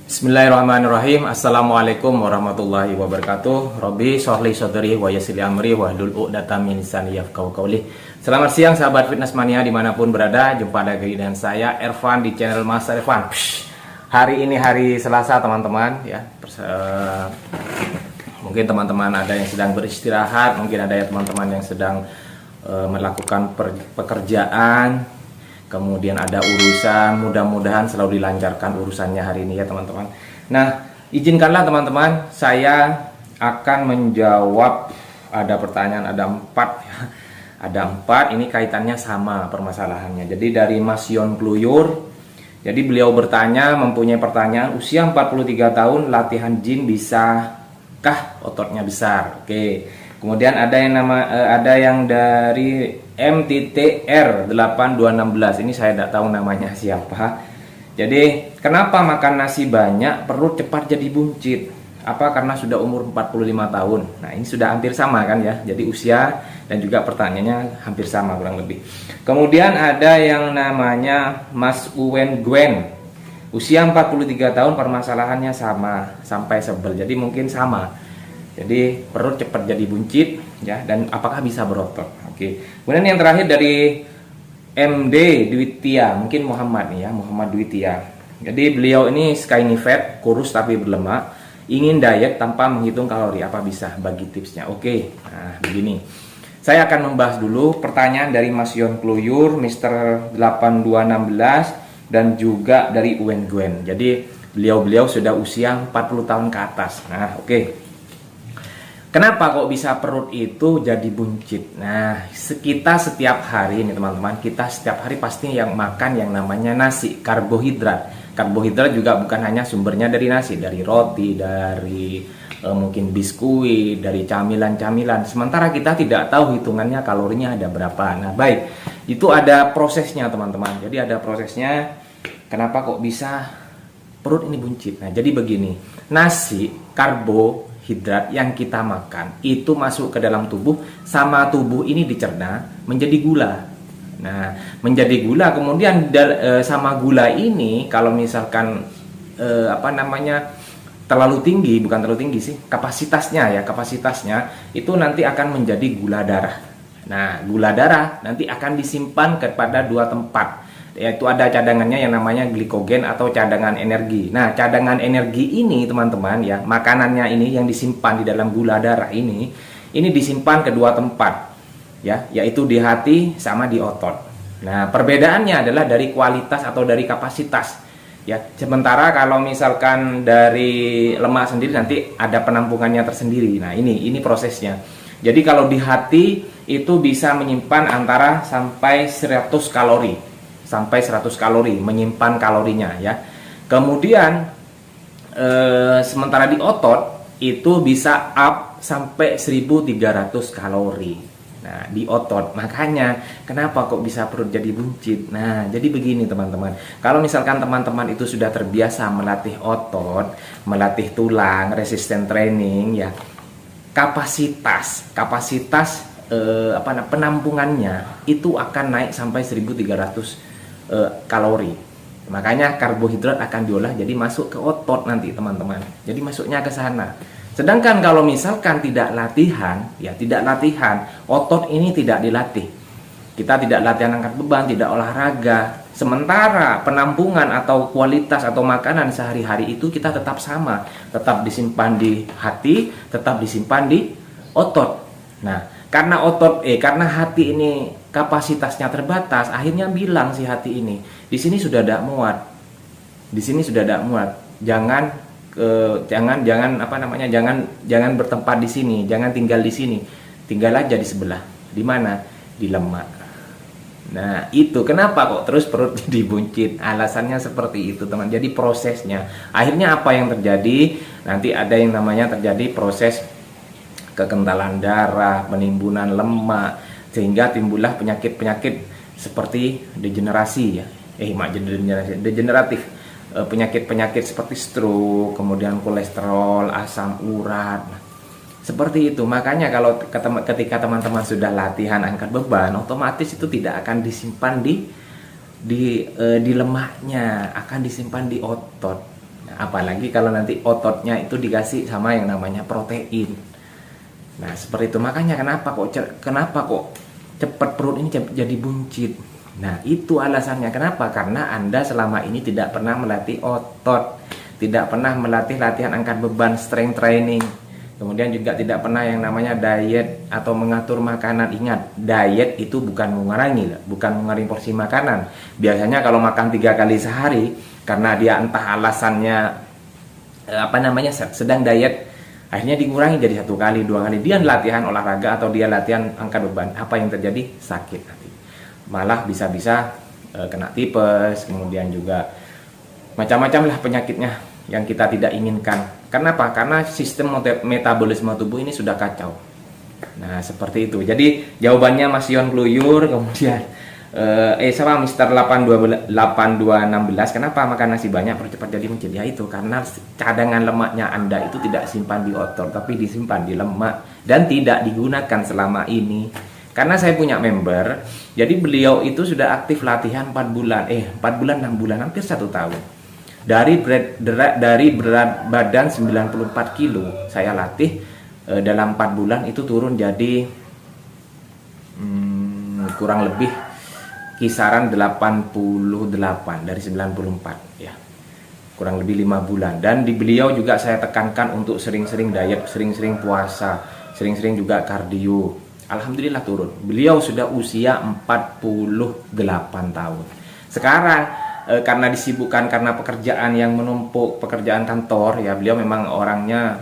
Bismillahirrahmanirrahim. Assalamualaikum warahmatullahi wabarakatuh. Robbi sholli sodri wa yassir li amri wahlul 'uqdatam min lisani yafqahu qawli. Selamat siang sahabat fitness mania dimanapun berada. Jumpa lagi dengan saya Ervan di channel Mas Ervan. Hari ini hari Selasa teman-teman ya. Mungkin teman-teman ada yang sedang beristirahat, mungkin ada ya teman-teman yang sedang melakukan pekerjaan, kemudian ada urusan. Mudah-mudahan selalu dilancarkan urusannya hari ini ya teman-teman. Nah, izinkanlah teman-teman, saya akan menjawab, ada pertanyaan, ada 4 ya. Ada 4, ini kaitannya sama permasalahannya. Jadi dari Mas Yon Kluyur. Jadi beliau bertanya, mempunyai pertanyaan, usia 43 tahun, latihan jin bisakah ototnya besar? Oke. Kemudian ada yang dari MTTR 8216. Ini saya tidak tahu namanya siapa. Jadi, kenapa makan nasi banyak perut cepat jadi buncit? Apa karena sudah umur 45 tahun? Nah, ini sudah hampir sama kan ya. Jadi usia dan juga pertanyaannya hampir sama kurang lebih. Kemudian ada yang namanya Mas Uwen Gwen. Usia 43 tahun, permasalahannya sama, sampai sebel. Jadi mungkin sama. Jadi perut cepat jadi buncit ya, dan apakah bisa berotot? Oke. Kemudian yang terakhir dari MD Dwitia, mungkin Muhammad nih ya, Muhammad Dwitia. Jadi beliau ini skinny fat, kurus tapi berlemak, ingin diet tanpa menghitung kalori, apa bisa? Bagi tipsnya. Oke. Nah, begini. Saya akan membahas dulu pertanyaan dari Mas Yon Kluyur, Mr. 8216 dan juga dari Uwen Gwen. Jadi beliau sudah usia 40 tahun ke atas. Nah, oke. Kenapa kok bisa perut itu jadi buncit? Nah, kita setiap hari ini teman-teman, kita setiap hari pasti yang makan yang namanya nasi, karbohidrat. Karbohidrat juga bukan hanya sumbernya dari nasi, dari roti, dari mungkin biskuit, dari camilan-camilan. Sementara kita tidak tahu hitungannya kalorinya ada berapa. Nah, baik, itu ada prosesnya teman-teman. Jadi ada prosesnya. Kenapa kok bisa perut ini buncit? Nah, jadi begini, nasi, karbohidrat yang kita makan itu masuk ke dalam tubuh, sama tubuh ini dicerna menjadi gula. Nah, menjadi gula, kemudian sama gula ini kalau misalkan terlalu tinggi, bukan terlalu tinggi sih, kapasitasnya itu nanti akan menjadi gula darah. Nah, gula darah nanti akan disimpan kepada 2 tempat, yaitu ada cadangannya yang namanya glikogen atau cadangan energi. Nah, cadangan energi ini teman-teman ya, makanannya ini yang disimpan di dalam gula darah ini disimpan ke 2 tempat ya, yaitu di hati sama di otot. Nah, perbedaannya adalah dari kualitas atau dari kapasitas ya. Sementara kalau misalkan dari lemak sendiri nanti ada penampungannya tersendiri. Nah, ini prosesnya. Jadi kalau di hati itu bisa menyimpan antara sampai 100 kalori. Sampai 100 kalori, menyimpan kalorinya ya. Kemudian sementara di otot itu bisa up sampai 1300 kalori. Nah, di otot. Makanya kenapa kok bisa perut jadi buncit? Nah, jadi begini teman-teman. Kalau misalkan teman-teman itu sudah terbiasa melatih otot, melatih tulang, resisten training ya, kapasitas penampungannya itu akan naik sampai 1300 kalori. Makanya karbohidrat akan diolah jadi masuk ke otot nanti teman-teman. Jadi masuknya ke sana. Sedangkan kalau misalkan tidak latihan, otot ini tidak dilatih. Kita tidak latihan angkat beban, tidak olahraga. Sementara penampungan atau kualitas atau makanan sehari-hari itu kita tetap sama, tetap disimpan di hati, tetap disimpan di otot. Nah, karena hati ini kapasitasnya terbatas, akhirnya bilang si hati ini, di sini sudah tidak muat. Jangan bertempat di sini, jangan tinggal di sini. Tinggal aja di sebelah. Di mana? Di lemak. Nah, itu kenapa kok terus perut jadi buncit? Alasannya seperti itu, teman. Jadi prosesnya. Akhirnya apa yang terjadi? Nanti ada yang namanya terjadi proses kekentalan darah, penimbunan lemak, sehingga timbullah penyakit-penyakit seperti degeneratif, penyakit-penyakit seperti stroke, kemudian kolesterol, asam urat. Seperti itu. Makanya kalau ketika teman-teman sudah latihan angkat beban, otomatis itu tidak akan disimpan di lemaknya, akan disimpan di otot. Nah, apalagi kalau nanti ototnya itu dikasih sama yang namanya protein. Nah, seperti itu. Makanya kenapa kok cepat perut ini jadi buncit. Nah, itu alasannya. Kenapa? Karena Anda selama ini tidak pernah melatih otot, tidak pernah melatih latihan angkat beban, strength training. Kemudian juga tidak pernah yang namanya diet atau mengatur makanan. Ingat, diet itu bukan mengurangi porsi makanan. Biasanya kalau makan 3 kali sehari, karena dia entah alasannya sedang diet, akhirnya dikurangi jadi 1 kali, 2 kali. Dia latihan olahraga atau dia latihan angkat beban. Apa yang terjadi? Sakit nanti. Malah bisa-bisa kena tipes, kemudian juga macam-macam lah penyakitnya yang kita tidak inginkan. Kenapa? Karena sistem metabolisme tubuh ini sudah kacau. Nah, seperti itu. Jadi jawabannya Mas Yon Kluyur, kemudian Mister 8216, kenapa makan nasi banyak percepat jadi buncit? Ya itu karena cadangan lemaknya Anda itu tidak simpan di otot, tapi disimpan di lemak dan tidak digunakan selama ini. Karena saya punya member, jadi beliau itu sudah aktif latihan 4 bulan, 6 bulan, hampir 1 tahun. Dari berat badan 94 kilo saya latih dalam 4 bulan itu turun jadi kurang lebih kisaran 88 dari 94 ya. Kurang lebih 5 bulan. Dan di beliau juga saya tekankan untuk sering-sering diet, sering-sering puasa, sering-sering juga kardio. Alhamdulillah turun. Beliau sudah usia 48 tahun. Sekarang karena disibukkan karena pekerjaan yang menumpuk, pekerjaan kantor ya, beliau memang orangnya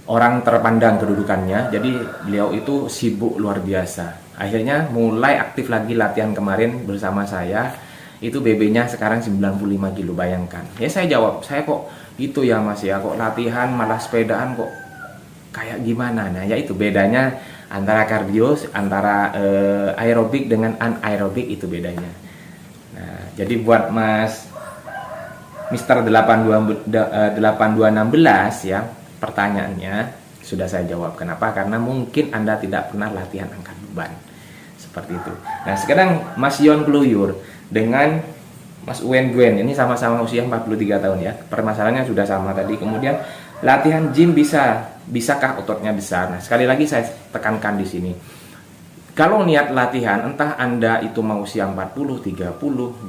orang terpandang kedudukannya, jadi beliau itu sibuk luar biasa. Akhirnya mulai aktif lagi latihan kemarin bersama saya, itu BB-nya sekarang 95 kilo, bayangkan. Ya saya jawab, saya kok gitu ya Mas ya, kok latihan malah sepedaan kok kayak gimana. Nah ya itu bedanya antara kardio, antara aerobik dengan anaerobik, itu bedanya. Nah, jadi buat Mas Mister 8216 ya, pertanyaannya sudah saya jawab. Kenapa? Karena mungkin Anda tidak pernah latihan angkat beban. Seperti itu. Nah, sekarang Mas Yon Kluyur dengan Mas Uwen Gwen, ini sama-sama usia 43 tahun ya. Permasalahannya sudah sama tadi. Kemudian latihan gym bisakah ototnya besar? Nah, sekali lagi saya tekankan di sini. Kalau niat latihan, entah Anda itu mau usia 40, 30, 20,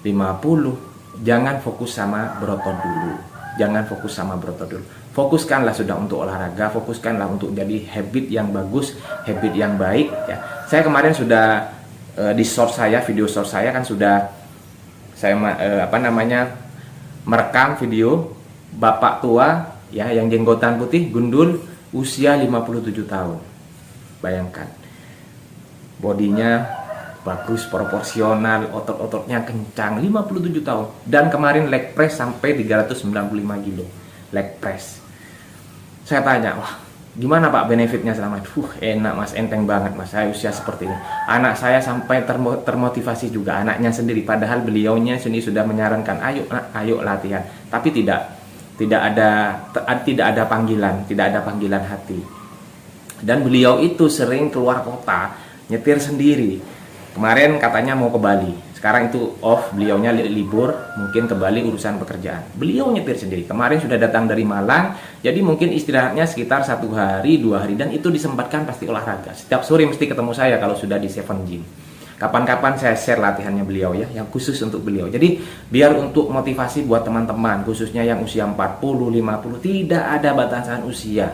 50, jangan fokus sama berotot dulu. Jangan fokus sama berotot dulu. Fokuskanlah sudah untuk olahraga, fokuskanlah untuk jadi habit yang bagus, habit yang baik ya. Saya kemarin sudah di video short saya kan sudah saya merekam video bapak tua ya yang jenggotan putih, gundul, usia 57 tahun. Bayangkan. Bodinya bagus, proporsional, otot-ototnya kencang, 57 tahun. Dan kemarin leg press sampai 395 kilo. Leg press. Saya tanya, wah gimana Pak benefitnya selama itu? Enak Mas, enteng banget Mas, saya usia seperti ini. Anak saya sampai termotivasi juga, anaknya sendiri. Padahal beliaunya sendiri sudah menyarankan, ayo latihan. Tapi tidak ada panggilan, tidak ada panggilan hati. Dan beliau itu sering keluar kota, nyetir sendiri. Kemarin katanya mau ke Bali, sekarang itu off, beliaunya libur, mungkin ke Bali urusan pekerjaan. Beliau nyetir sendiri. Kemarin sudah datang dari Malang, jadi mungkin istirahatnya sekitar 1 hari, 2 hari, dan itu disempatkan pasti olahraga. Setiap sore mesti ketemu saya kalau sudah di Seven Gym. Kapan-kapan saya share latihannya beliau ya, yang khusus untuk beliau. Jadi biar untuk motivasi buat teman-teman, khususnya yang usia 40, 50, tidak ada batasan usia.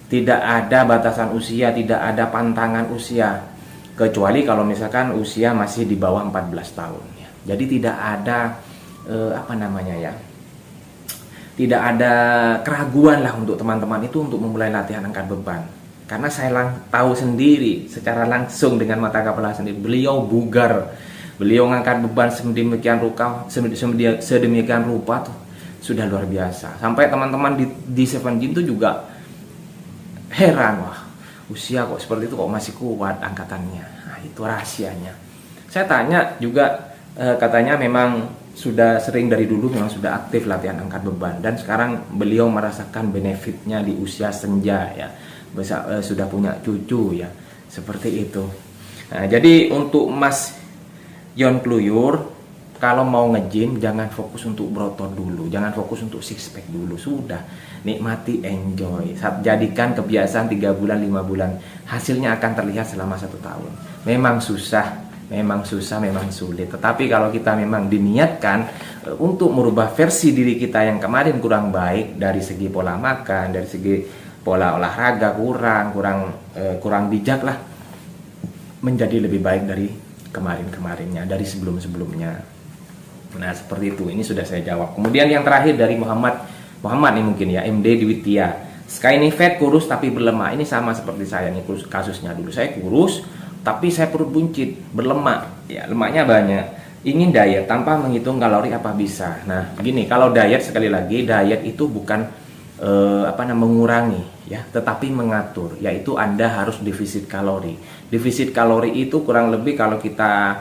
Tidak ada batasan usia, tidak ada pantangan usia. Kecuali kalau misalkan usia masih di bawah 14 tahun ya. Jadi tidak ada tidak ada keraguan lah untuk teman-teman itu untuk memulai latihan angkat beban. Karena saya tahu sendiri secara langsung dengan mata kepala sendiri, beliau bugar, beliau ngangkat beban sedemikian rupa tuh sudah luar biasa. Sampai teman-teman di Seven Gym tuh juga heran, wah usia kok seperti itu kok masih kuat angkatannya. Nah, itu rahasianya. Saya tanya juga katanya memang sudah sering dari dulu memang sudah aktif latihan angkat beban, dan sekarang beliau merasakan benefitnya di usia senja ya. Sudah punya cucu ya. Seperti itu. Nah, jadi untuk Mas Yon Kluyur, kalau mau nge-gym jangan fokus untuk berotot dulu, jangan fokus untuk six pack dulu. Sudah, nikmati, enjoy. Jadikan kebiasaan 3 bulan, 5 bulan. Hasilnya akan terlihat selama 1 tahun. Memang susah, memang sulit. Tetapi kalau kita memang diniatkan untuk merubah versi diri kita yang kemarin kurang baik dari segi pola makan, dari segi pola olahraga kurang bijak lah, menjadi lebih baik dari kemarinnya, dari sebelumnya. Nah, seperti itu. Ini sudah saya jawab. Kemudian yang terakhir dari Muhammad nih mungkin ya, MD Dwitia. Skinny fat, kurus tapi berlemak. Ini sama seperti saya nih kasusnya. Dulu saya kurus tapi saya perut buncit, berlemak. Ya, lemaknya banyak. Ingin diet tanpa menghitung kalori, apa bisa? Nah, begini, kalau diet, sekali lagi, diet itu bukan mengurangi ya, tetapi mengatur, yaitu Anda harus defisit kalori. Defisit kalori itu kurang lebih kalau kita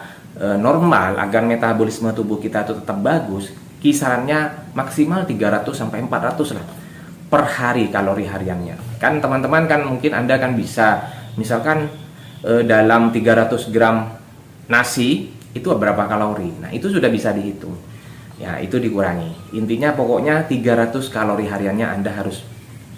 normal, agar metabolisme tubuh kita itu tetap bagus, kisarannya maksimal 300 sampai 400 lah per hari kalori hariannya. Kan teman-teman kan mungkin Anda kan bisa misalkan dalam 300 gram nasi itu berapa kalori. Nah, itu sudah bisa dihitung. Ya, itu dikurangi. Intinya pokoknya 300 kalori hariannya Anda harus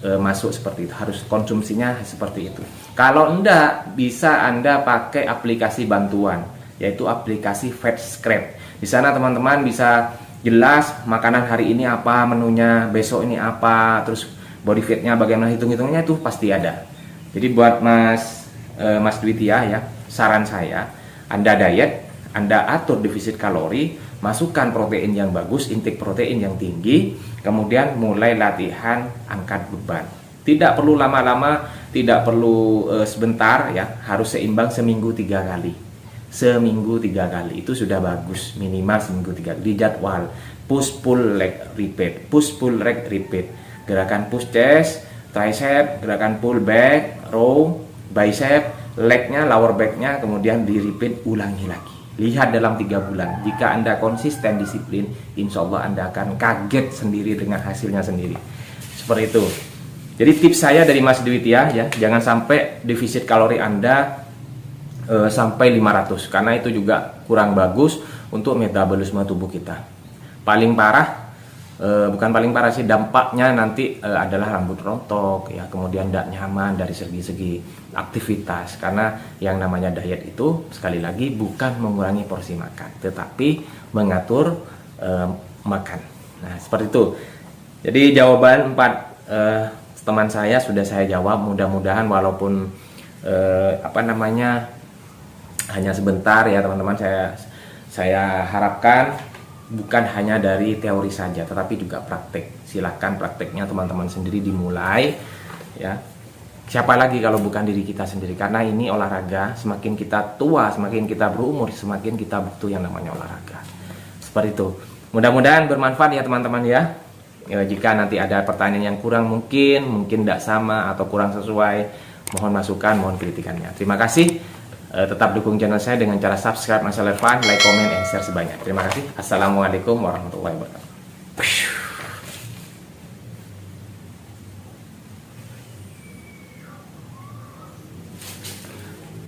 masuk seperti itu, harus konsumsinya seperti itu. Kalau enggak, bisa Anda pakai aplikasi bantuan, yaitu aplikasi Fat Scrap. Di sana teman-teman bisa jelas makanan hari ini apa, menunya besok ini apa, terus body fatnya bagaimana, hitung-hitungnya itu pasti ada. Jadi buat Mas Dwitia ya, saran saya, Anda diet, Anda atur defisit kalori, masukkan protein yang bagus, intake protein yang tinggi, kemudian mulai latihan angkat beban. Tidak perlu lama-lama, tidak perlu sebentar ya, harus seimbang seminggu 3 kali. Seminggu 3 kali itu sudah bagus, minimal seminggu 3 kali. Di jadwal push pull leg repeat, push pull leg repeat, gerakan push chest, tricep, gerakan pull back, row, bicep, legnya, lower backnya, kemudian di repeat, ulangi lagi. Lihat dalam 3 bulan, jika Anda konsisten disiplin, insya Allah Anda akan kaget sendiri dengan hasilnya sendiri. Seperti itu. Jadi tips saya dari Mas Dwitia ya, jangan sampai defisit kalori Anda sampai 500, karena itu juga kurang bagus untuk metabolisme tubuh kita. Paling parah, bukan paling parah sih, dampaknya nanti adalah rambut rontok ya, kemudian tidak nyaman dari segi aktivitas, karena yang namanya diet itu sekali lagi bukan mengurangi porsi makan, tetapi mengatur makan. Nah, seperti itu. Jadi jawaban 4 teman saya sudah saya jawab. Mudah-mudahan walaupun hanya sebentar ya teman-teman, saya harapkan bukan hanya dari teori saja, tetapi juga praktek. Silakan prakteknya teman-teman sendiri dimulai ya. Siapa lagi kalau bukan diri kita sendiri? Karena ini olahraga, semakin kita tua, semakin kita berumur, semakin kita butuh yang namanya olahraga. Seperti itu. Mudah-mudahan bermanfaat ya teman-teman ya. Jika nanti ada pertanyaan yang kurang mungkin tidak sama atau kurang sesuai, mohon masukan, mohon kritikannya. Terima kasih. Tetap dukung channel saya dengan cara subscribe, like, comment, and share sebanyak. Terima kasih. Assalamualaikum warahmatullahi wabarakatuh.